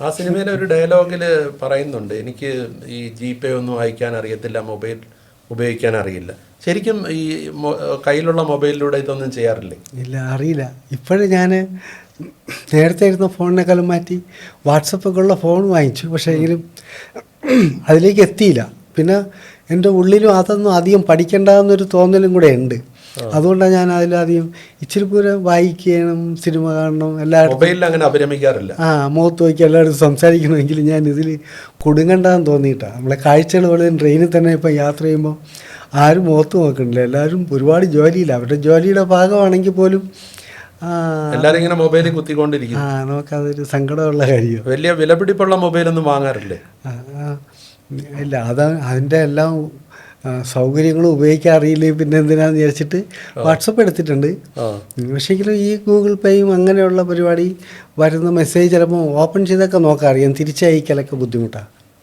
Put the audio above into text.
ആ സിനിമയിലെ ഒരു ഡയലോഗിൽ പറയുന്നുണ്ട്, എനിക്ക് ഈ ജിപേ ഒന്നും അയക്കാൻ അറിയത്തില്ല, മൊബൈൽ ഉപയോഗിക്കാൻ അറിയില്ല. ശരിക്കും ഈ കയ്യിലുള്ള മൊബൈലിലൂടെ ഇതൊന്നും ചെയ്യാറില്ലേ? ഇല്ല, അറിയില്ല. ഇപ്പോഴും ഞാൻ നേരത്തെ ഇരുന്ന ഫോണിനേക്കാളും മാറ്റി വാട്സപ്പൊക്കെ ഉള്ള ഫോൺ വാങ്ങിച്ചു. പക്ഷേ എങ്കിലും അതിലേക്ക് എത്തിയില്ല. പിന്നെ എൻ്റെ ഉള്ളിലും അതൊന്നും അധികം പഠിക്കേണ്ടെന്നൊരു തോന്നലും കൂടെ ഉണ്ട്. അതുകൊണ്ടാണ് ഞാൻ അതിലധികം ഇച്ചിരി പൂരം വായിക്കണം, സിനിമ കാണണം, എല്ലാവരും മൊബൈലിൽ അങ്ങനെ അഭിരമിക്കാറില്ല. മുഖത്ത് നോക്കി എല്ലാവരും സംസാരിക്കണമെങ്കിൽ ഞാൻ ഇതിൽ കുടുങ്ങണ്ടെന്ന് തോന്നിയിട്ടാണ്. നമ്മളെ കാഴ്ചകൾ പോലെ ട്രെയിനിൽ തന്നെ ഇപ്പം യാത്ര ചെയ്യുമ്പോൾ ആരും മുഖത്ത് നോക്കണില്ല. എല്ലാവരും ഒരുപാട് ജോലിയില്ല. അവരുടെ ജോലിയുടെ ഭാഗമാണെങ്കിൽ പോലും എല്ലാവരും ഇങ്ങനെ മൊബൈലിൽ കുത്തിക്കൊണ്ടിരിക്കും. നമുക്കതൊരു സങ്കടമുള്ള കാര്യം. വലിയ വിലപിടിപ്പുള്ള മൊബൈലൊന്നും വാങ്ങാറില്ലേ? ഇല്ല, അതിൻ്റെ എല്ലാം സൗകര്യങ്ങളും ഉപയോഗിക്കാൻ അറിയില്ല. പിന്നെ എന്തിനാന്ന് വിചാരിച്ചിട്ട് വാട്സപ്പ് എടുത്തിട്ടുണ്ട്. പക്ഷേങ്കിലും ഈ ഗൂഗിൾ പേയും അങ്ങനെയുള്ള പരിപാടി വരുന്ന മെസ്സേജ് ചിലപ്പോൾ ഓപ്പൺ ചെയ്തൊക്കെ നോക്കാൻ അറിയാം. തിരിച്ചയക്കലൊക്കെ ബുദ്ധിമുട്ടാണ്.